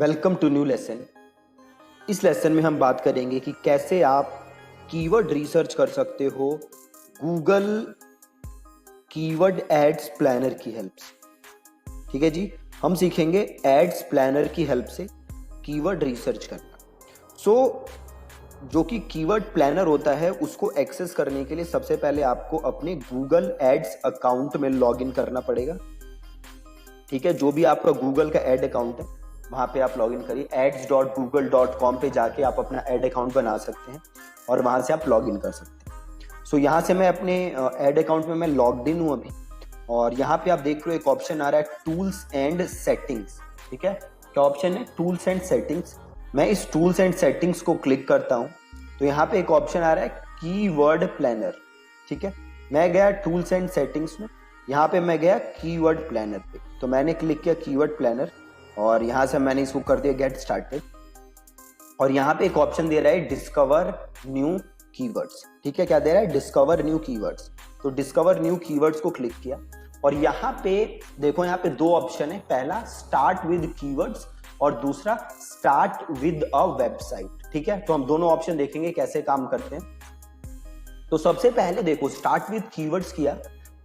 Welcome to new lesson. इस lesson में हम बात करेंगे कि कैसे आप कीवर्ड रिसर्च कर सकते हो गूगल कीवर्ड एड्स प्लानर की हेल्प से। ठीक है जी, हम सीखेंगे एड्स प्लानर की हेल्प से कीवर्ड रिसर्च करना। जो कि कीवर्ड प्लानर होता है उसको एक्सेस करने के लिए सबसे पहले आपको अपने गूगल एड्स अकाउंट में लॉगिन करना पड़ेगा। ठीक है, जो भी आपका गूगल का एड अकाउंट है वहां पे आप लॉगिन करिए। ads.google.com पे जाके आप अपना एड अकाउंट बना सकते हैं और वहां से आप लॉगिन कर सकते हैं। सो यहाँ से मैं अपने एड अकाउंट में मैं लॉग्ड इन हूँ अभी, और यहाँ पे आप देख रहे हो एक ऑप्शन आ रहा है टूल्स एंड सेटिंग्स। ठीक है, क्या ऑप्शन है? Tools and settings. मैं इस टूल्स एंड सेटिंग्स को क्लिक करता हूँ तो यहाँ पे एक ऑप्शन आ रहा है कीवर्ड प्लानर। ठीक है, मैं गया टूल्स एंड सेटिंग्स में, यहाँ पे मैं गया कीवर्ड प्लानर पे, तो मैंने क्लिक किया कीवर्ड प्लानर और यहाँ से मैंने इसको कर दिया गेट स्टार्टेड। और यहाँ पे एक ऑप्शन दे रहा है डिस्कवर न्यू कीवर्ड्स। ठीक है, क्या दे रहा है? Discover new keywords. तो डिस्कवर न्यू कीवर्ड्स को क्लिक किया और यहाँ पे देखो, यहाँ पे दो ऑप्शन है, पहला स्टार्ट विद कीवर्ड्स और दूसरा स्टार्ट विद अ वेबसाइट। ठीक है, तो हम दोनों ऑप्शन देखेंगे कैसे काम करते हैं। तो सबसे पहले देखो स्टार्ट विद कीवर्ड्स किया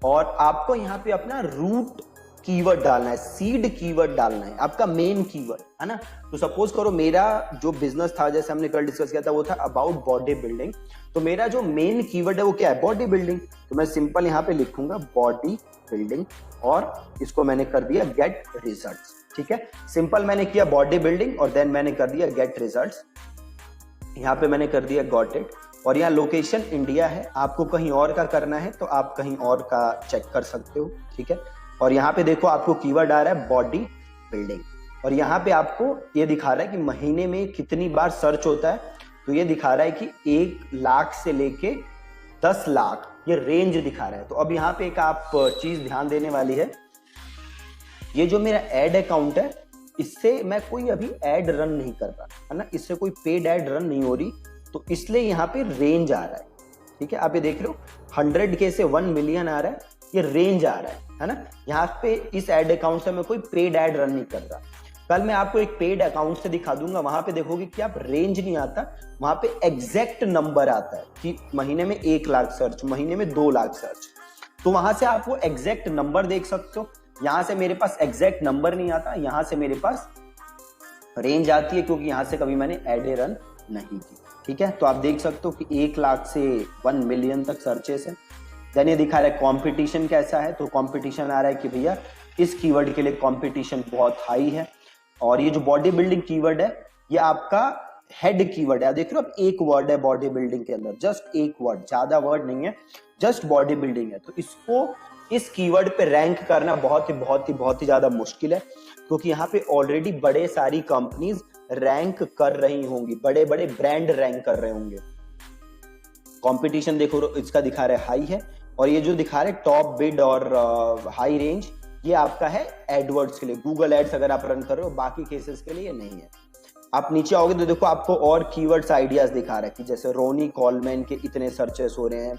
और आपको यहाँ पे अपना रूट कीवर्ड डालना है, सीड कीवर्ड डालना है, आपका मेन कीवर्ड है ना। तो सपोज करो मेरा जो बिजनेस था, जैसे हमने कल डिस्कस किया था, वो था अबाउट बॉडी बिल्डिंग। तो मेरा जो मेन कीवर्ड है वो क्या है? Body building. तो मैं सिंपल यहाँ पे लिखूंगा बॉडी बिल्डिंग और इसको मैंने कर दिया गेट रिजल्ट्स। ठीक है, सिंपल मैंने किया बॉडी बिल्डिंग और देन मैंने कर दिया गेट रिजल्ट्स। यहाँ पे मैंने कर दिया गॉट इट। और यहाँ लोकेशन इंडिया है, आपको कहीं और का करना है तो आप कहीं और का चेक कर सकते हो। ठीक है, और यहाँ पे देखो आपको कीवर्ड आ रहा है बॉडी बिल्डिंग और यहाँ पे आपको ये दिखा रहा है कि महीने में कितनी बार सर्च होता है। तो ये दिखा रहा है कि 1 लाख से लेके 10 लाख, ये रेंज दिखा रहा है। तो अब यहाँ पे एक आप चीज ध्यान देने वाली है, ये जो मेरा एड अकाउंट है इससे मैं कोई अभी एड रन नहीं कर रहा है ना, इससे कोई पेड एड रन नहीं हो रही, तो इसलिए यहाँ पे रेंज आ रहा है। ठीक है, आप ये देख रहे हो 100K से 1 मिलियन आ रहा है, ये रेंज आ रहा है ना। यहाँ पे इस एड अकाउंट से मैं कोई पेड एड रन नहीं कर रहा। कल मैं आपको एक पेड अकाउंट से दिखा दूंगा, वहां पे देखोगे कि आप रेंज नहीं आता, वहां पे एग्जैक्ट नंबर आता है कि महीने में 1 लाख सर्च, महीने में 2 लाख सर्च। तो वहां से आप वो एग्जैक्ट नंबर देख सकते हो। यहां से मेरे पास एग्जैक्ट नंबर नहीं आता, यहां से मेरे पास रेंज आती है क्योंकि यहां से कभी मैंने एड रन नहीं की। ठीक है, तो आप देख सकते हो कि 1 लाख से 1 मिलियन तक सर्चेस है। देन ये दिखा रहा है कंपटीशन कैसा है, तो कंपटीशन आ रहा है कि भैया इस कीवर्ड के लिए कंपटीशन बहुत हाई है। और ये जो बॉडी बिल्डिंग कीवर्ड है ये आपका हेड कीवर्ड है। देख रहे हो आप, एक वर्ड है बॉडी बिल्डिंग के अंदर, जस्ट एक वर्ड, ज्यादा वर्ड नहीं है, जस्ट बॉडी बिल्डिंग है। तो इसको इस कीवर्ड पे रैंक करना बहुत ही ज्यादा मुश्किल है, क्योंकि यहाँ पे ऑलरेडी बड़े सारी कंपनीज रैंक कर रही होंगी, बड़े बड़े ब्रांड रैंक कर रहे होंगे। कंपटीशन देखो इसका दिखा रहा है हाई है, और ये जो दिखा रहे टॉप बिड और हाई रेंज, ये आपका है एडवर्ड्स के लिए, गूगल एड्स अगर आप रन कर रहे हो, बाकी केसेस के लिए नहीं है। आप नीचे आओगे तो देखो आपको और कीवर्ड्स आइडियाज दिखा रहा है कि जैसे रोनी कॉलमैन के इतने सर्चेस हो रहे हैं,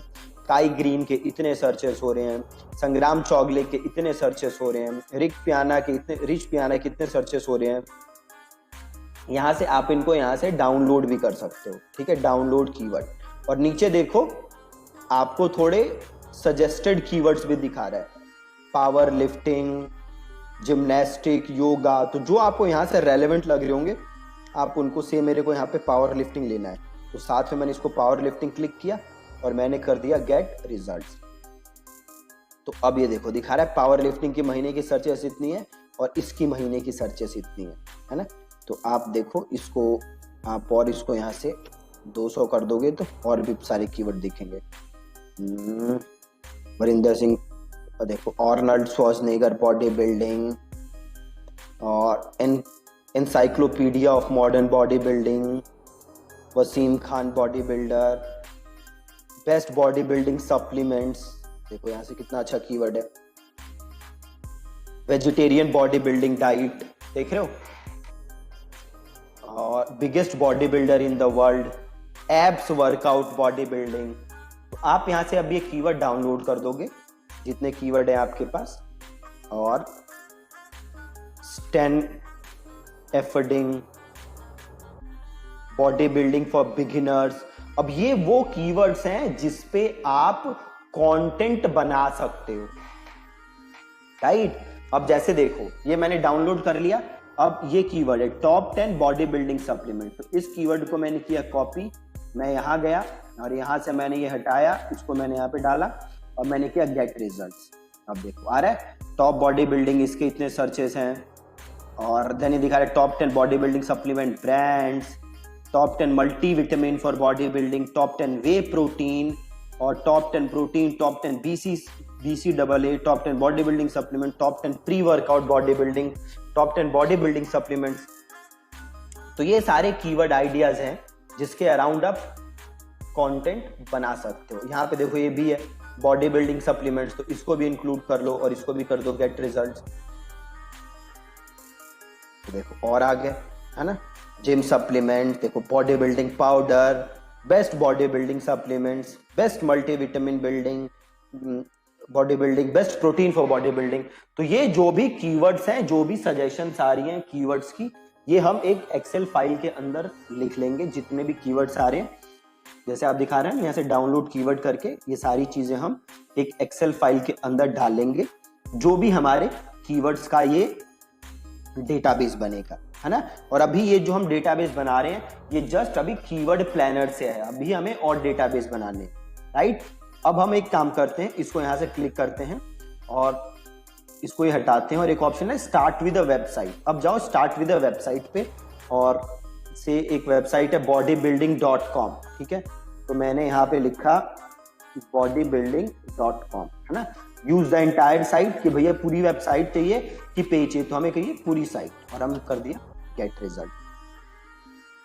काई ग्रीन के इतने सर्चेस हो रहे हैं, संग्राम चौगले के इतने सर्चेस हो रहे हैं, रिच पियाना के इतने सर्चेस हो रहे हैं। यहाँ से आप इनको यहाँ से डाउनलोड भी कर सकते हो। ठीक है, डाउनलोड कीवर्ड। और नीचे देखो आपको थोड़े सजेस्टेड कीवर्ड्स भी दिखा रहा है, पावर लिफ्टिंग, जिम्नास्टिक, योगा। तो जो आपको यहाँ से रेलेवेंट लग रहे होंगे आप उनको से, मेरे को यहाँ पे पावर लिफ्टिंग लेना है तो साथ में मैंने इसको पावर लिफ्टिंग क्लिक किया और मैंने कर दिया गेट रिजल्ट्स। तो अब ये देखो दिखा रहा है पावर लिफ्टिंग की महीने की सर्चेस इतनी है और इसकी महीने की सर्चेस इतनी है ना। तो आप देखो इसको आप और इसको यहाँ से 200 कर दोगे तो और भी सारे कीवर्ड दिखेंगे। वरिंदर सिंह, देखो आर्नल्ड श्वार्ज़नेगर बॉडी बिल्डिंग, और encyclopedia of modern body building, Wasim Khan body builder, best body building supplements, देखो यहाँ से कितना अच्छा कीवर्ड है, वेजिटेरियन बॉडी बिल्डिंग डाइट, देख रहे हो, और biggest body builder in the world, abs workout body building. तो आप यहाँ से अब ये कीवर्ड डाउनलोड कर दोगे जितने कीवर्ड है आपके पास, और एफडिंग, बॉडी बिल्डिंग फॉर बिगिनर्स। अब ये वो कीवर्ड्स हैं जिसपे आप कंटेंट बना सकते हो, राइट। अब जैसे देखो, ये मैंने डाउनलोड कर लिया। अब ये कीवर्ड है टॉप 10 बॉडी बिल्डिंग सप्लीमेंट, तो इस कीवर्ड को मैंने किया कॉपी, मैं यहां गया और यहां से मैंने ये हटाया, इसको मैंने यहाँ पे डाला और मैंने किया गेट रिजल्ट्स। अब देखो आ रहा है टॉप बॉडी बिल्डिंग, इसके इतने सर्चेस हैं, और देन ये दिखा रहा है top 10 body building supplement brands, top 10 multi vitamin for body building, top 10 whey protein, और top 10 protein, top 10 BCAA, top 10 body building supplement, top 10 pre workout body building, top 10 body building supplements. तो ये सारे keyword ideas हैं जिसके around आप content बना सकते हो। यहाँ पे देखो ये भी है बॉडी बिल्डिंग सप्लीमेंट्स, तो इसको भी इंक्लूड कर लो और इसको भी कर दो गेट रिजल्ट्स। तो देखो और आगे है ना, जिम सप्लीमेंट, देखो body building powder, best body building supplements, best multivitamin building body building, best protein for body building. तो ये जो भी कीवर्ड्स हैं, जो भी सजेशंस आ रही हैं कीवर्ड्स की, ये हम एक एक्सेल फाइल के अंदर लिख लेंगे, जितने भी कीवर्ड्स आ रहे हैं। जैसे आप दिखा रहे हैं यहाँ से डाउनलोड कीवर्ड करके ये सारी चीजें हम एक एक्सेल फाइल के अंदर डालेंगे, जो भी हमारे कीवर्ड्स का ये डेटाबेस बनेगा, है ना। और अभी ये जो हम डेटाबेस बना रहे हैं ये जस्ट अभी कीवर्ड प्लानर से है, अभी हमें और डेटाबेस बनाने, राइट। अब हम एक काम करते हैं, इसको यहाँ से क्लिक करते हैं और इसको ये हटाते हैं, और एक ऑप्शन है स्टार्ट विद अ वेबसाइट। अब जाओ स्टार्ट विद अ वेबसाइट पे, और से एक वेबसाइट है bodybuilding.com, ठीक है। तो मैंने यहाँ पे लिखा bodybuilding.com, है ना। यूज द एंटायर साइट, कि भैया पूरी वेबसाइट चाहिए कि पेज चाहिए, तो हमें कहिए पूरी साइट, और हम कर दिया गेट रिजल्ट।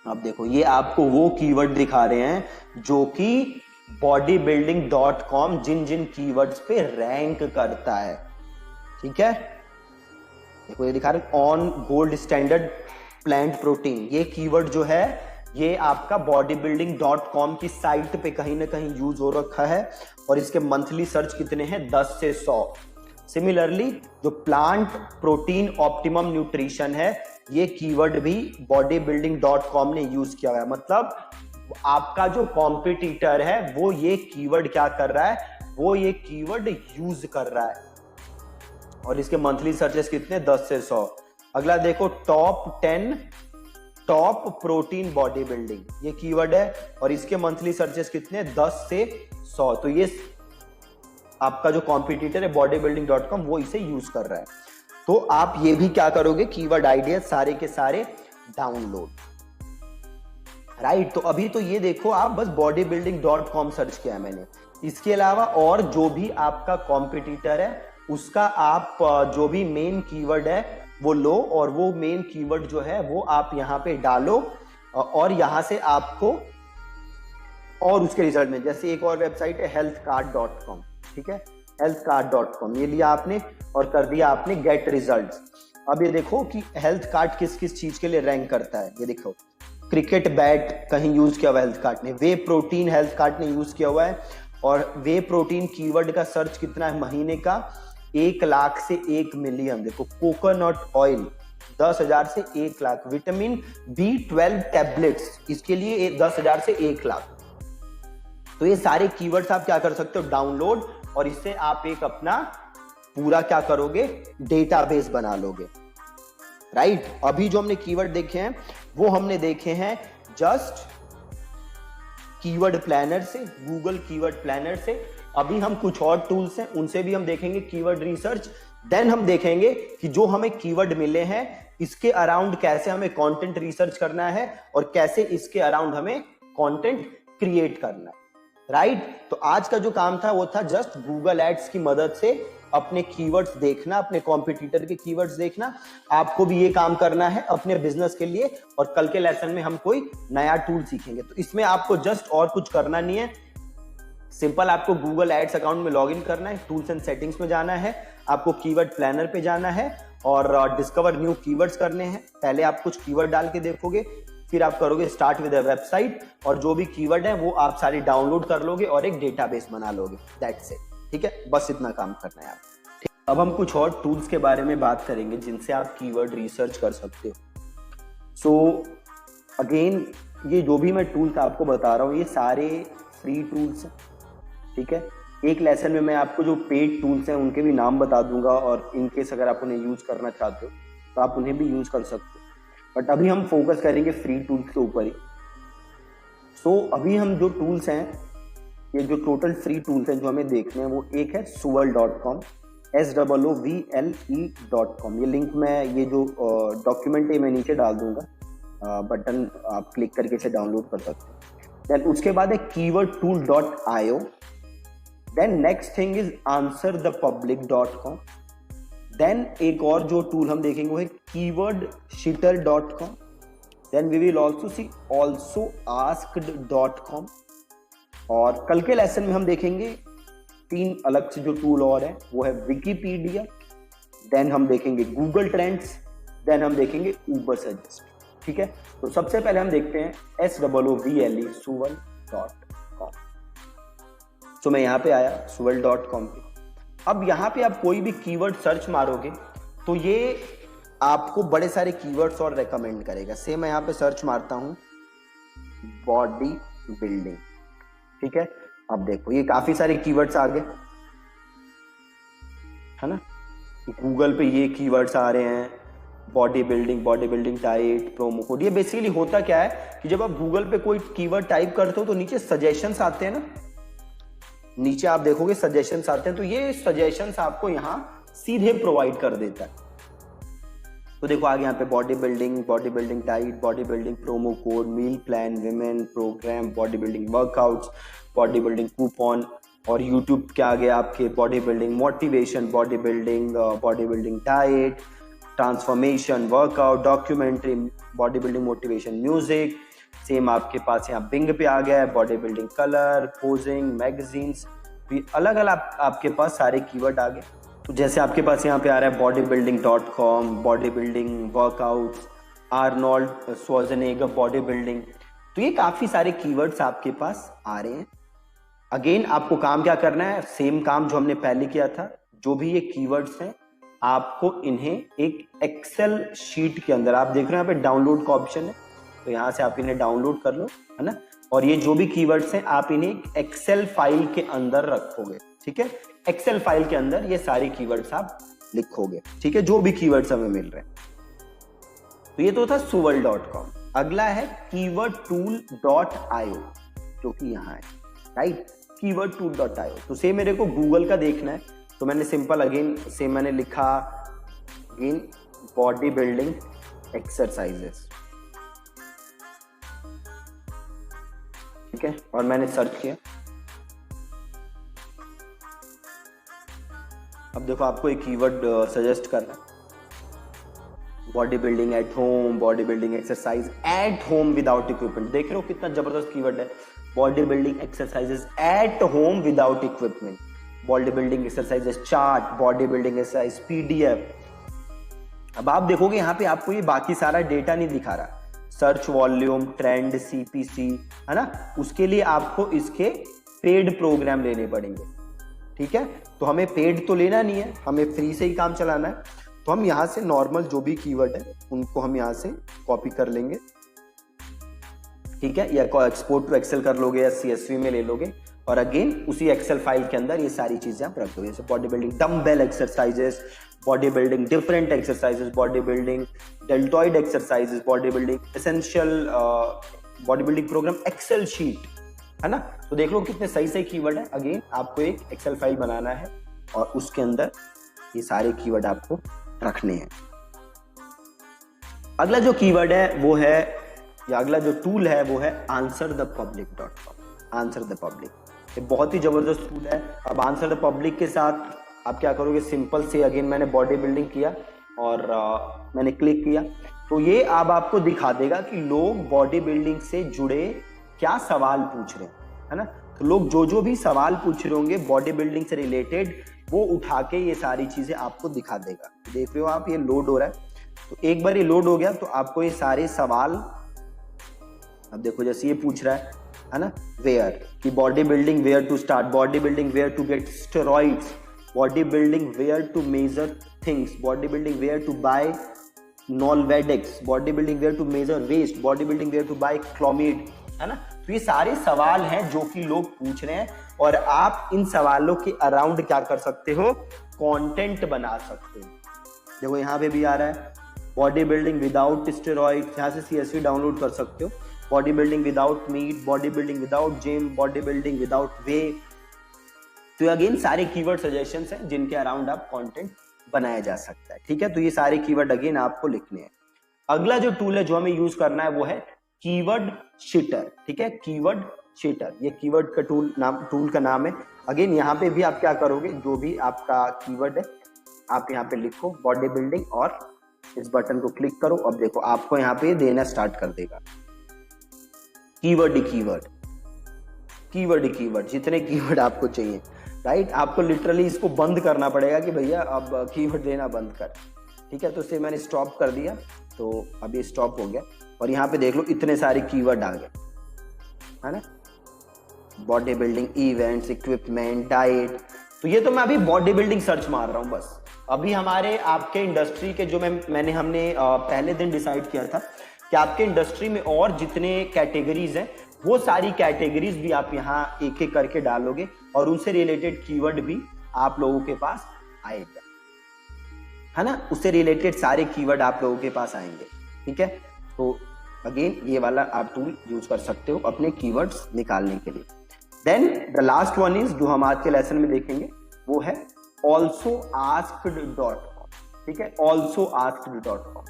अब देखो ये आपको वो कीवर्ड दिखा रहे हैं जो कि bodybuilding.com जिन जिन कीवर्ड्स पे रैंक करता है, ठीक है। देखो ये दिखा रहे हैं on gold standard plant protein, ये कीवर्ड जो है ये आपका bodybuilding.com की साइट पे कहीं ना कहीं यूज हो रखा है, और इसके मंथली सर्च कितने हैं 10 से 100। सिमिलरली जो प्लांट प्रोटीन ऑप्टिमम न्यूट्रिशन है, ये कीवर्ड भी bodybuilding.com ने यूज किया हुआ है। मतलब आपका जो कॉम्पिटिटर है वो ये कीवर्ड क्या कर रहा है, वो ये कीवर्ड यूज कर रहा है, और इसके मंथली सर्चेस कितने 10 से 100। अगला देखो top 10 top protein body building, ये कीवर्ड है, और इसके मंथली सर्चेस कितने 10 से 100। तो ये आपका जो कॉम्पिटिटर है bodybuilding.com वो इसे यूज कर रहा है। तो आप ये भी क्या करोगे, कीवर्ड आइडिया सारे के सारे डाउनलोड, राइट। तो अभी तो ये देखो आप बस bodybuilding.com सर्च किया है मैंने, इसके अलावा और जो भी आपका कॉम्पिटिटर है उसका आप जो भी मेन कीवर्ड है वो लो, और वो मेन कीवर्ड जो है वो आप यहाँ पे डालो, और यहाँ से आपको और उसके रिजल्ट में, जैसे एक और वेबसाइट है healthcard.com, ठीक है, healthcard.com ये लिया आपने और कर दिया आपने गेट रिजल्ट्स। अब ये देखो कि हेल्थ कार्ड किस किस चीज के लिए रैंक करता है, ये देखो क्रिकेट बैट कहीं यूज किया हुआ है हेल्थ कार्ड ने, वे प्रोटीन हेल्थ कार्ड ने यूज किया हुआ है, और वे प्रोटीन कीवर्ड का सर्च कितना है महीने का 1 लाख से 1 मिलियन। देखो कोकोनट ऑयल 10,000 से 1 लाख, विटामिन B12 टैबलेट्स इसके लिए 10,000 से 1 लाख। तो ये सारे कीवर्ड्स आप क्या कर सकते हो डाउनलोड, और इससे आप एक अपना पूरा क्या करोगे डेटाबेस बना लोगे, राइट। अभी जो हमने कीवर्ड देखे हैं वो हमने देखे हैं जस्ट कीवर्ड प्लानर से, गूगल कीवर्ड प्लानर से। अभी हम कुछ और टूल्स हैं उनसे भी हम देखेंगे कीवर्ड रिसर्च, देन हम देखेंगे कि जो हमें कीवर्ड मिले हैं इसके अराउंड कैसे हमें कंटेंट रिसर्च करना है, और कैसे इसके अराउंड हमें कंटेंट क्रिएट करना है, राइट। तो आज का जो काम था वो था जस्ट गूगल एड्स की मदद से अपने कीवर्ड्स देखना, अपने कॉम्पिटिटर के कीवर्ड्स देखना। आपको भी ये काम करना है अपने बिजनेस के लिए, और कल के लेसन में हम कोई नया टूल सीखेंगे। तो इसमें आपको जस्ट और कुछ करना नहीं है, सिंपल आपको गूगल एड्स अकाउंट में लॉगिन करना है, टूल्स एंड सेटिंग्स में जाना है, आपको कीवर्ड प्लानर पे जाना है और डिस्कवर न्यू कीवर्ड्स करने हैं। पहले आप कुछ कीवर्ड डाल के देखोगे, फिर आप करोगे स्टार्ट विद अ वेबसाइट, और जो भी कीवर्ड है वो आप सारे डाउनलोड कर लोगे और एक डेटाबेस बना लोगे, दैट्स इट, ठीक है। बस इतना काम करना है आपको। अब हम कुछ और टूल्स के बारे में बात करेंगे जिनसे आप कीवर्ड रिसर्च कर सकते हो। सो अगेन ये जो भी मैं टूल्स आपको बता रहा हूँ ये सारे फ्री टूल्स हैं, ठीक है। एक लेसन में मैं आपको जो पेड टूल्स हैं उनके भी नाम बता दूंगा, और इनकेस अगर आप उन्हें यूज करना चाहते हो तो आप उन्हें भी यूज कर सकते हो, बट अभी हम फोकस करेंगे फ्री टूल्स के ऊपर ही। सो अभी हम जो टूल्स हैं, ये जो टोटल फ्री टूल्स हैं जो हमें देखने हैं, वो एक है soovle.com, SOOVLE.com। ये लिंक मैं, ये जो डॉक्यूमेंट है मैं नीचे डाल दूंगा, बटन आप क्लिक करके इसे डाउनलोड कर सकते हैं। देन उसके बाद है keywordtool.io। Then next thing is answerthepublic.com। Then एक और जो टूल हम देखेंगे वो है keywordshiter.com। Then we will also see alsoasked.com। और कल के लेसन में हम देखेंगे 3 अलग से जो टूल और है, वो है विकिपीडिया, देन हम देखेंगे गूगल ट्रेंड्स, देन हम देखेंगे उबर सजेस्ट, ठीक है। तो सबसे पहले हम देखते हैं SOOVLE soovle.com। तो मैं यहाँ पे आया soovle.com पे। अब यहाँ पे आप कोई भी कीवर्ड सर्च मारोगे तो ये आपको बड़े सारे कीवर्ड्स और रेकमेंड करेगा। सेम मैं यहाँ पे सर्च मारता हूँ बॉडी बिल्डिंग, ठीक है। अब देखो ये काफी सारे कीवर्ड्स आ गए, है ना। गूगल पे ये कीवर्ड्स आ रहे हैं, body building diet, promo code. ये बेसिकली होता क्या है कि जब आप गूगल पे कोई कीवर्ड टाइप करते हो तो नीचे सजेशंस आते हैं ना, नीचे आप देखोगे सजेशंस आते हैं, तो ये सजेशंस आपको यहाँ सीधे प्रोवाइड कर देता है। तो देखो आगे यहाँ पे body building diet, body building promo code, meal plan, women program, body building workouts, body building coupon, और यूट्यूब के आगे आपके body building motivation, body building diet, transformation, workout, documentary, body building motivation music. Same आपके पास यहाँ Bing पे आ गया है body building colour, posing, magazines, अलग अलग आपके पास सारे कीवर्ड आ गए। तो जैसे आपके पास यहाँ पे आ रहा है bodybuilding.com, body building workout, Arnold Schwarzenegger body building. तो ये काफी सारे कीवर्ड्स आपके पास आ रहे हैं। अगेन आपको काम क्या करना है, सेम काम जो हमने पहले किया था। जो भी ये कीवर्ड्स हैं आपको इन्हें एक एक्सेल शीट के अंदर, आप देख रहे हैं यहाँ पे डाउनलोड का ऑप्शन है, तो यहाँ से आप इन्हें डाउनलोड कर लो, है ना। और ये जो भी कीवर्ड्स हैं आप इन्हें एक्सेल फाइल के अंदर रखोगे, ठीक है। एक्सेल फाइल के अंदर ये सारे कीवर्ड्स आप लिखोगे, ठीक है, जो भी कीवर्ड्स हमें मिल रहे हैं। तो ये तो था soovle.com। अगला है keywordtool.io, जो कि यहाँ है, राइट, keywordtool.io। तो सेम मेरे को गूगल का देखना है, तो मैंने सिंपल अगेन सेम मैंने लिखा अगेन बॉडी बिल्डिंग एक्सरसाइजेस, ठीक है, और मैंने सर्च किया। अब देखो आपको एक कीवर्ड सजेस्ट करना है, body building at home, body building exercise at home without equipment. देख रहे हो कितना जबरदस्त कीवर्ड है, body building exercises at home without equipment, body building exercises chart, body building exercise PDF। अब आप देखोगे यहाँ पे आपको ये बाकी सारा डेटा नहीं दिखा रहा, सर्च वॉल्यूम, ट्रेंड, CPC, है ना। उसके लिए आपको इसके पेड प्रोग्राम लेने पड़ेंगे, ठीक है। तो हमें पेड तो लेना नहीं है, हमें फ्री से ही काम चलाना है। तो हम यहाँ से नॉर्मल जो भी कीवर्ड है उनको हम यहाँ से कॉपी कर लेंगे, ठीक है, या एक्सपोर्ट टू एक्सेल कर लोगे या CSV में ले लोगे, और अगेन उसी एक्सेल फाइल के अंदर ये सारी चीजें आप रख दोगे। जैसे body building dumbbell exercises, body building different exercises, body building deltoid exercises, body building essential, body building program Excel sheet, है ना। तो देख लो कितने सही सही कीवर्ड है। अगेन आपको एक एक्सेल फाइल बनाना है और उसके अंदर ये सारे कीवर्ड आपको रखने हैं। अगला जो कीवर्ड है वो है, या अगला जो टूल है वो है answerthepublic.com। आंसर द पब्लिक, ये बहुत ही जबरदस्त टूल है। अब आंसर द पब्लिक के साथ आप क्या करोगे, सिंपल से अगेन मैंने बॉडी बिल्डिंग किया और मैंने क्लिक किया, तो ये अब आपको दिखा देगा कि लोग बॉडी बिल्डिंग से जुड़े क्या सवाल पूछ रहे हैं, है ना। तो लोग जो भी सवाल पूछ रहे होंगे बॉडी बिल्डिंग से रिलेटेड, वो उठा के ये सारी चीजें आपको दिखा देगा। देख रहे हो आप, ये लोड हो रहा है। तो एक बार ये लोड हो गया तो आपको ये सारे सवाल, अब देखो जैसे ये पूछ रहा है ना, वेयर, कि body building where to start, body building where to get steroids, body building where to measure things, body building where to buy nolvadex, body building where to measure waist, body building where to buy clomid, है ना। तो ये सारे सवाल हैं जो कि लोग पूछ रहे हैं और आप इन सवालों के अराउंड क्या कर सकते हो, कंटेंट बना सकते हो। देखो यहाँ पे भी आ रहा है बॉडी बिल्डिंग विदाउट स्टेरॉइड, यहाँ से CSV डाउनलोड कर सकते हो। Body building without meat, body building without gym, body building without whey. तो अगेन सारे कीवर्ड सजेशंस हैं जिनके अराउंड आप कंटेंट बनाया जा सकता है, ठीक है। तो ये सारे कीवर्ड अगेन आपको लिखने हैं। अगला जो टूल है जो हमें यूज करना है वो है कीवर्ड शीटर, ठीक है। कीवर्ड शीटर, ये कीवर्ड का टूल का नाम है। अगेन यहाँ पे भी आप क्या करोगे, जो भी आपका कीवर्ड है आप यहाँ पे लिखो बॉडी बिल्डिंग और इस बटन को क्लिक करो। अब देखो आपको यहाँ पे देना स्टार्ट कर देगा कीवर्ड कीवर्ड कीवर्ड कीवर्ड, जितने कीवर्ड आपको चाहिए, राइट। आपको लिटरली इसको बंद करना पड़ेगा कि भैया अब कीवर्ड देना बंद कर, ठीक है। तो इसे मैंने स्टॉप कर दिया, तो अभी स्टॉप हो गया और यहाँ पे देख लो इतने सारे कीवर्ड आ गए, है ना। Body building, events, equipment, diet. तो ये तो मैं अभी बॉडी बिल्डिंग सर्च मार रहा हूँ बस। अभी हमारे आपके इंडस्ट्री के जो हमने पहले दिन डिसाइड किया था कि आपके इंडस्ट्री में और जितने कैटेगरीज हैं वो सारी कैटेगरीज भी आप यहाँ एक एक करके डालोगे और उनसे रिलेटेड कीवर्ड भी आप लोगों के पास आएगा, है ना। उससे रिलेटेड सारे कीवर्ड आप लोगों के पास आएंगे, ठीक है। तो अगेन ये वाला आप टूल यूज कर सकते हो अपने कीवर्ड्स निकालने के लिए। Then the last one is जो हम आज के लेसन में देखेंगे वो है alsoasked.com, ठीक है। alsoasked.com,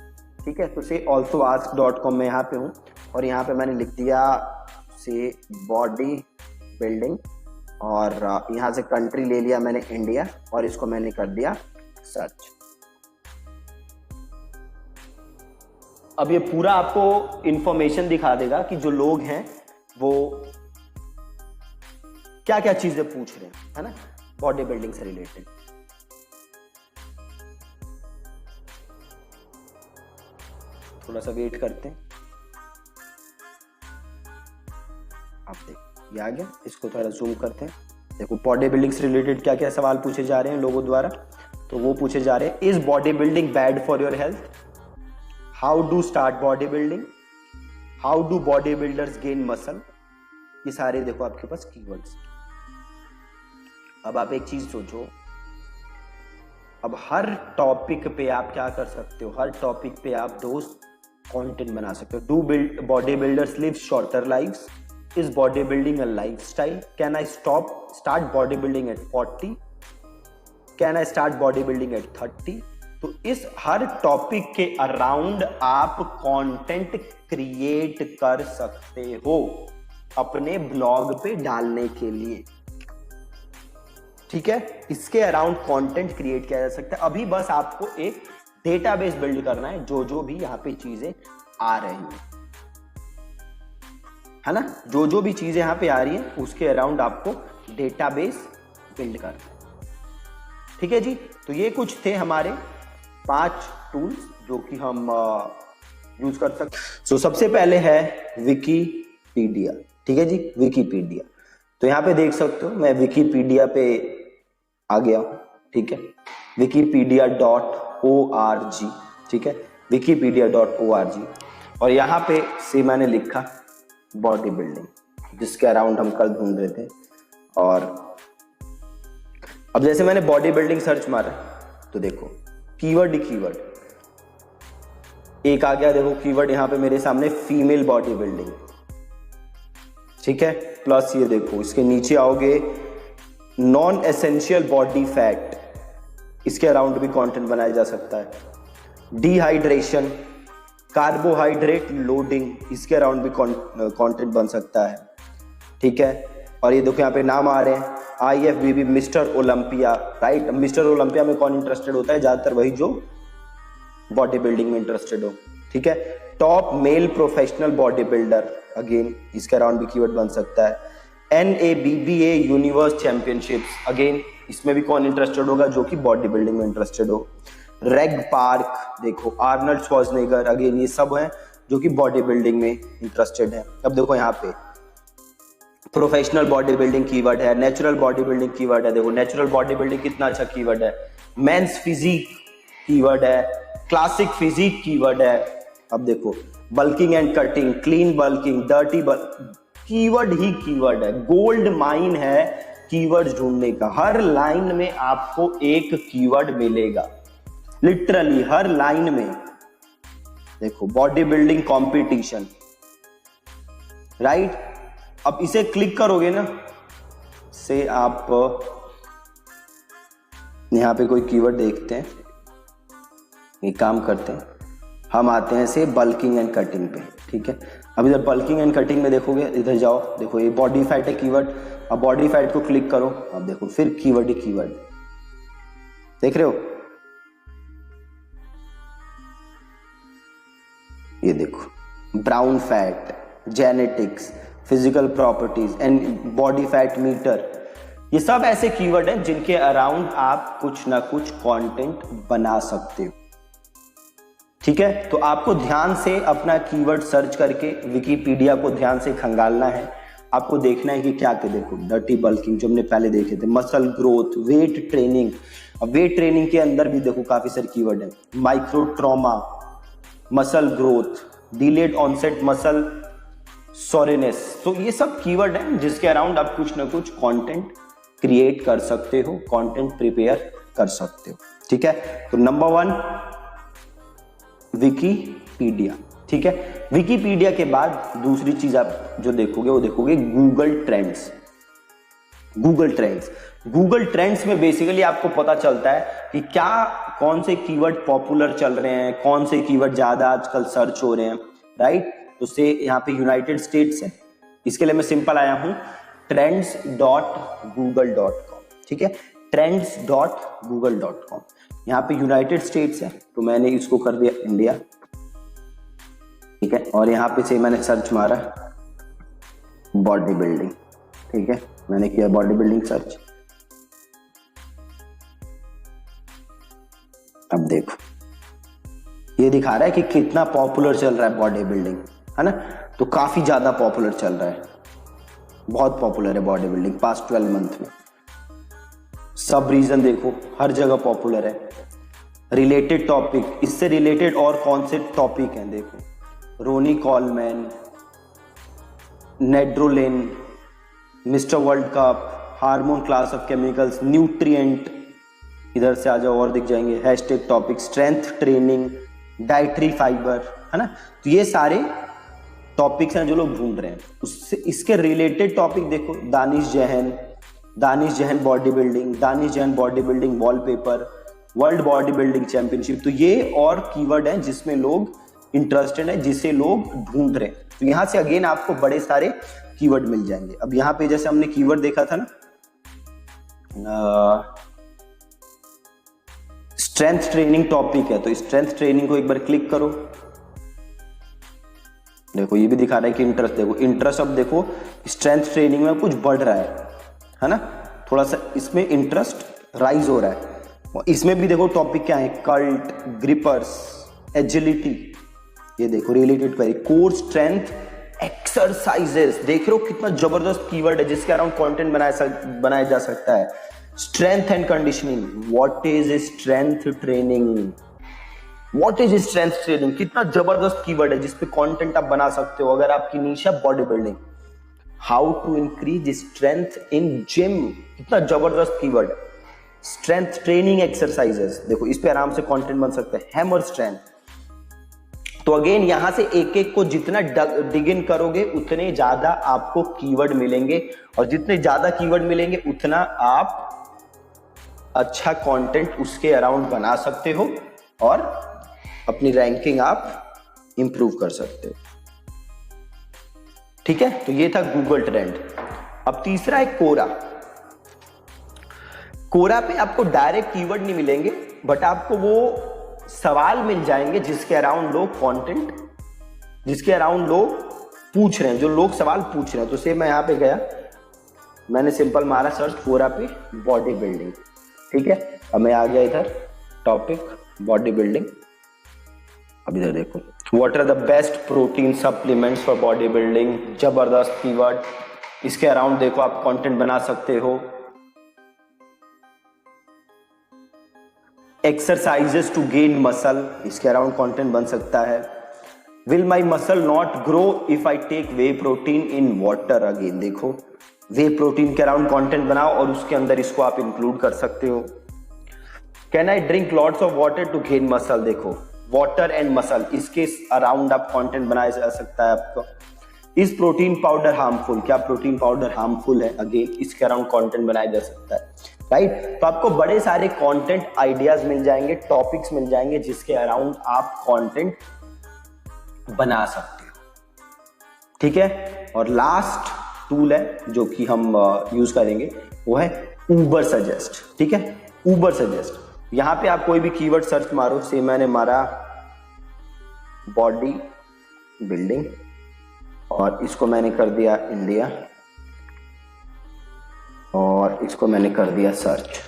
ठीक है। तो से alsoasked.com में यहाँ पे हूँ और यहाँ पे मैंने लिख दिया से बॉडी बिल्डिंग और यहाँ से कंट्री ले लिया मैंने इंडिया और इसको मैंने कर दिया सर्च। अब ये पूरा आपको इंफॉर्मेशन दिखा देगा कि जो लोग हैं वो क्या क्या चीजें पूछ रहे हैं, है ना, बॉडी बिल्डिंग से रिलेटेड। थोड़ा सा वेट करते हैं। आप देखो ये आ गया, इसको थोड़ा जूम करते हैं। देखो बॉडी बिल्डिंग से रिलेटेड क्या क्या सवाल पूछे जा रहे हैं लोगों द्वारा। तो वो पूछे जा रहे हैं, is body building bad for your health, how do start body building, how do body builders gain muscle. ये सारे देखो आपके पास कीवर्ड्स। अब आप एक चीज सोचो, अब हर टॉपिक पे आप क्या कर सकते हो, हर टॉपिक पे आप दोस्त कंटेंट बना सकते हो। Do body builders live shorter lives, is body building a lifestyle, can I start body building at 40, can I start body building at 30। तो इस हर टॉपिक के अराउंड आप कंटेंट क्रिएट कर सकते हो अपने ब्लॉग पे डालने के लिए, ठीक है। इसके अराउंड कंटेंट क्रिएट किया जा सकता है। अभी बस आपको एक डेटाबेस बिल्ड करना है, जो जो भी यहाँ पे चीजें आ रही हैं, है ना, जो जो भी चीजें यहाँ पे आ रही हैं उसके अराउंड आपको डेटाबेस बिल्ड करना है, ठीक है जी। तो ये कुछ थे हमारे 5 टूल्स जो कि हम यूज कर सकते हैं। तो सबसे पहले है विकीपीडिया, ठीक है जी, विकीपीडिया। तो यहाँ पे देख सकते हो मैं विकीपीडिया पे आ गया हूं, ठीक है। wikipedia.org, ठीक है, wikipedia.org। और यहाँ पे से मैंने लिखा बॉडी बिल्डिंग, जिसके अराउंड हम कल ढूंढ रहे थे। और अब जैसे मैंने बॉडी बिल्डिंग सर्च मारा तो देखो कीवर्ड एक आ गया। देखो कीवर्ड यहाँ पे मेरे सामने फीमेल बॉडी बिल्डिंग, ठीक है। प्लस ये देखो इसके नीचे आओगे नॉन एसेंशियल बॉडी फैट, इसके अराउंड भी कंटेंट बनाया जा सकता है। डिहाइड्रेशन, कार्बोहाइड्रेट लोडिंग, इसके अराउंड भी कंटेंट बन सकता है, ठीक है। और ये देखो यहाँ पे नाम आ रहे हैं IFBB, mister Olympia, right. Mister Olympia में कौन इंटरेस्टेड होता है, ज्यादातर वही जो बॉडी बिल्डिंग में इंटरेस्टेड हो, ठीक है। Top male professional body builder, again इसके अराउंड भी कीवर्ड बन सकता है। NABBA यूनिवर्स चैंपियनशिप्स, अगेन इसमें भी कौन इंटरेस्टेड होगा, जो कि बॉडी बिल्डिंग में इंटरेस्टेड हो। रेग पार्क, देखो आर्नल्ड श्वार्ज़नेगर, अगेन ये सब है जो कि बॉडी बिल्डिंग में इंटरेस्टेड है। अब देखो यहाँ पे प्रोफेशनल बॉडी बिल्डिंग कीवर्ड है, नेचुरल बॉडी बिल्डिंग कीवर्ड है। देखो नेचुरल बॉडी बिल्डिंग कितना अच्छा कीवर्ड है। मेंस फिजिक कीवर्ड है, क्लासिक फिजिक कीवर्ड है। अब देखो bulking and cutting, clean bulking, dirty bulk, keyword he keyword है। गोल्ड माइन है कीवर्ड ढूंढने का। हर लाइन में आपको एक कीवर्ड मिलेगा, लिटरली हर लाइन में। देखो बॉडी बिल्डिंग कॉम्पिटिशन, राइट। अब इसे क्लिक करोगे ना, से आप यहां पे कोई कीवर्ड देखते हैं, एक काम करते हैं, हम आते हैं से बल्किंग एंड कटिंग पे, ठीक है। अब इधर बल्किंग एंड कटिंग में देखोगे, इधर जाओ, देखो ये बॉडी फैट है कीवर्ड। अब बॉडी फैट को क्लिक करो, अब देखो फिर कीवर्ड ही कीवर्ड, देख रहे हो, ये देखो brown fat, genetics, physical properties and body fat meter, ये सब ऐसे कीवर्ड हैं जिनके अराउंड आप कुछ ना कुछ कंटेंट बना सकते हो, ठीक है। तो आपको ध्यान से अपना कीवर्ड सर्च करके विकिपीडिया को ध्यान से खंगालना है। आपको देखना है कि क्या क्या, देखो डर्टी बल्किंग जो हमने पहले देखे थे, मसल ग्रोथ, वेट ट्रेनिंग। अब वेट ट्रेनिंग के अंदर भी देखो काफी सारे कीवर्ड है, micro trauma, muscle growth, delayed onset muscle soreness. तो ये सब कीवर्ड हैं जिसके अराउंड आप कुछ ना कुछ कंटेंट क्रिएट कर सकते हो, कंटेंट प्रिपेयर कर सकते हो, ठीक है। तो नंबर 1 विकिपीडिया, ठीक है। विकिपीडिया के बाद दूसरी चीज आप जो देखोगे वो देखोगे Google trends. Google trends, Google trends में बेसिकली आपको पता चलता है कि क्या कौन से कीवर्ड पॉपुलर चल रहे हैं, कौन से कीवर्ड ज्यादा आजकल सर्च हो रहे हैं, राइट। तो से यहाँ पे यूनाइटेड स्टेट्स है, इसके लिए मैं सिंपल आया हूं trends.google.com, ठीक है, trends.google.com। यहाँ पे यूनाइटेड स्टेट्स है तो मैंने इसको कर दिया इंडिया, ठीक है। और यहाँ पे से मैंने सर्च मारा बॉडी बिल्डिंग, ठीक है, मैंने किया बॉडी बिल्डिंग सर्च। अब देखो ये दिखा रहा है कि कितना पॉपुलर चल रहा है बॉडी बिल्डिंग, है ना। तो काफी ज्यादा पॉपुलर चल रहा है, बहुत पॉपुलर है बॉडी बिल्डिंग पास्ट 12 मंथ में। सब रीजन देखो हर जगह पॉपुलर है। रिलेटेड टॉपिक, इससे रिलेटेड और कौन से टॉपिक हैं देखो, Ronnie Coleman, nandrolone, mister world cup, hormone class of chemicals, nutrient, इधर से आ जाओ और दिख जाएंगे, hashtag topic, strength training, dietary fibre, है ना। तो ये सारे टॉपिक्स हैं जो लोग ढूंढ रहे हैं। उससे इसके रिलेटेड टॉपिक देखो, दानिश जहन बॉडी बिल्डिंग, दानिश जहन body building wallpaper, world body building championship. तो ये और कीवर्ड हैं जिसमें लोग इंटरेस्टेड है, जिसे लोग ढूंढ रहे हैं। तो यहां से अगेन आपको बड़े सारे कीवर्ड मिल जाएंगे। अब यहाँ पे जैसे हमने कीवर्ड देखा था ना, स्ट्रेंथ ट्रेनिंग टॉपिक है, तो स्ट्रेंथ ट्रेनिंग को एक बार क्लिक करो, देखो ये भी दिखा रहा है कि इंटरेस्ट, देखो इंटरेस्ट, अब देखो स्ट्रेंथ ट्रेनिंग में कुछ बढ़ रहा है ना, थोड़ा सा इसमें इंटरेस्ट राइज हो रहा है। और इसमें भी देखो टॉपिक क्या है, कल्ट, ग्रिपर्स, एजिलिटी, ये देखो related query, core strength exercises. देख रहे हो कितना जबरदस्त कीवर्ड है जिसके अराउंड कंटेंट बनाया जा सकता है। Strength and conditioning, what is strength training, what is strength training, कितना जबरदस्त कीवर्ड है जिसपे कंटेंट आप बना सकते हो अगर आपकी नीश है body building. How to increase strength in gym, कितना जबरदस्त कीवर्ड है। स्ट्रेंथ ट्रेनिंग एक्सरसाइजेस, देखो इस पे आराम से कंटेंट बन सकता है। हैमर स्ट्रेंथ, तो अगेन यहां से एक एक को जितना डिग इन करोगे उतने ज्यादा आपको कीवर्ड मिलेंगे, और जितने ज्यादा कीवर्ड मिलेंगे उतना आप अच्छा कंटेंट उसके अराउंड बना सकते हो और अपनी रैंकिंग आप इंप्रूव कर सकते हो, ठीक है। तो ये था गूगल ट्रेंड। अब तीसरा है कोरा। कोरा पे आपको डायरेक्ट कीवर्ड नहीं मिलेंगे, बट आपको वो सवाल मिल जाएंगे जिसके अराउंड लोग कंटेंट, जिसके अराउंड लोग पूछ रहे हैं, जो लोग सवाल पूछ रहे हैं। तो से मैं यहां पे गया, मैंने सिंपल मारा सर्च कोरा पे बॉडी बिल्डिंग, ठीक है। अब मैं आ गया इधर टॉपिक बॉडी बिल्डिंग। अब इधर देखो, what are the best protein supplements for body building, जबरदस्त कीवर्ड, इसके अराउंड देखो आप कंटेंट बना सकते हो। एक्सरसाइजेस टू गेन मसल, इसके अराउंड कंटेंट बन सकता है। Will my muscle not grow if I take whey protein in water, again देखो वे प्रोटीन के अराउंड कंटेंट बनाओ और उसके अंदर इसको आप इंक्लूड कर सकते हो। Can I drink lots of water to gain muscle, देखो वाटर एंड मसल, इसके अराउंड आप कंटेंट बनाया जा सकता है आपको। इस प्रोटीन पाउडर हार्मफुल, क्या प्रोटीन पाउडर हार्मफुल है, अगेन इसके अराउंड कंटेंट बनाया जा सकता है, राइट। तो आपको बड़े सारे कंटेंट आइडियाज मिल जाएंगे, टॉपिक्स मिल जाएंगे जिसके अराउंड आप कंटेंट बना सकते हो, ठीक है। और लास्ट टूल है जो कि हम यूज करेंगे वो है उबर सजेस्ट, ठीक है। उबर सजेस्ट, यहां पे आप कोई भी कीवर्ड सर्च मारो, से मैंने मारा बॉडी बिल्डिंग और इसको मैंने कर दिया इंडिया और इसको मैंने कर दिया सर्च।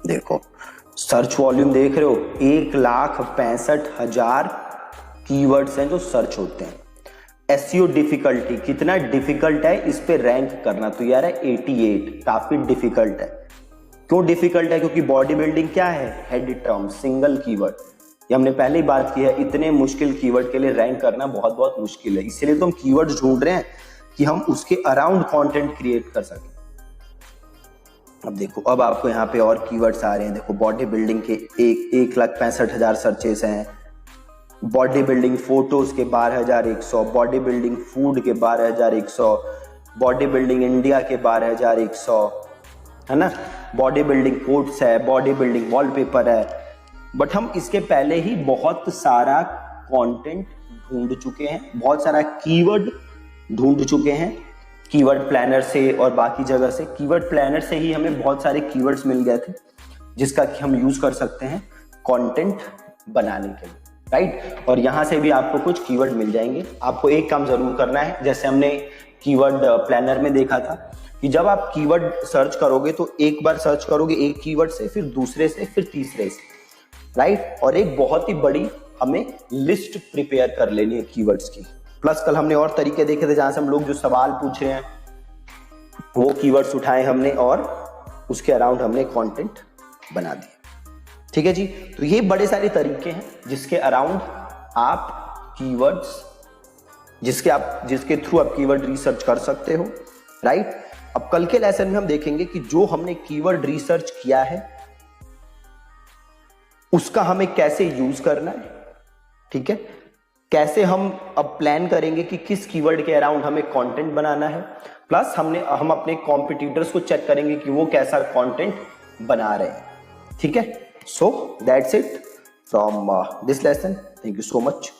देखो सर्च वॉल्यूम देख रहे हो, 1,65,000 कीवर्ड्स हैं जो सर्च होते हैं। एसईओ डिफिकल्टी, कितना डिफिकल्ट है इस पे रैंक करना, तो यार है 88, काफी डिफिकल्ट है। क्यों डिफिकल्ट है? क्योंकि बॉडी बिल्डिंग क्या है, हेड टर्म, सिंगल कीवर्ड, ये हमने पहले ही बात की है। इतने मुश्किल कीवर्ड के लिए रैंक करना बहुत बहुत मुश्किल है, इसीलिए तो हम कीवर्ड ढूंढ रहे हैं कि हम उसके अराउंड कंटेंट क्रिएट कर सकें। अब देखो, अब आपको यहाँ पे और कीवर्ड्स आ रहे हैं। देखो बॉडी बिल्डिंग के 1,65,000 सर्चेस हैं, बॉडी बिल्डिंग फोटोज के 12,100, बॉडी बिल्डिंग फूड के 12,100, बॉडी बिल्डिंग इंडिया के 12,100, है ना। बॉडी बिल्डिंग कोट्स है, बॉडी बिल्डिंग वॉलपेपर है। बट हम इसके पहले ही बहुत सारा कंटेंट ढूंढ चुके हैं, बहुत सारा कीवर्ड ढूंढ चुके हैं कीवर्ड प्लानर से और बाकी जगह से। कीवर्ड प्लानर से ही हमें बहुत सारे कीवर्ड्स मिल गए थे जिसका कि हम यूज कर सकते हैं कंटेंट बनाने के लिए, राइट। और यहां से भी आपको कुछ कीवर्ड मिल जाएंगे। आपको एक काम जरूर करना है, जैसे हमने कीवर्ड प्लानर में देखा था कि जब आप कीवर्ड सर्च करोगे तो एक बार सर्च करोगे एक कीवर्ड से, फिर दूसरे से, फिर तीसरे से, राइट। और एक बहुत ही बड़ी हमें लिस्ट प्रिपेयर कर लेनी है कीवर्ड्स की। प्लस कल हमने और तरीके देखे थे जहां से हम लोग जो सवाल पूछ रहे हैं वो कीवर्ड्स उठाए हमने और उसके अराउंड हमने कंटेंट बना दिया, ठीक है जी। तो ये बड़े सारे तरीके हैं जिसके अराउंड आप कीवर्ड्स, जिसके थ्रू आप कीवर्ड रिसर्च कर सकते हो, राइट। अब कल के लेसन में हम देखेंगे कि जो हमने कीवर्ड रिसर्च किया है उसका हमें कैसे यूज करना है, ठीक है। कैसे हम अब प्लान करेंगे कि किस कीवर्ड के अराउंड हमें कंटेंट बनाना है। प्लस हम अपने कॉम्पिटिटर्स को चेक करेंगे कि वो कैसा कंटेंट बना रहे हैं, ठीक है। So that's it from this lesson. Thank you so much.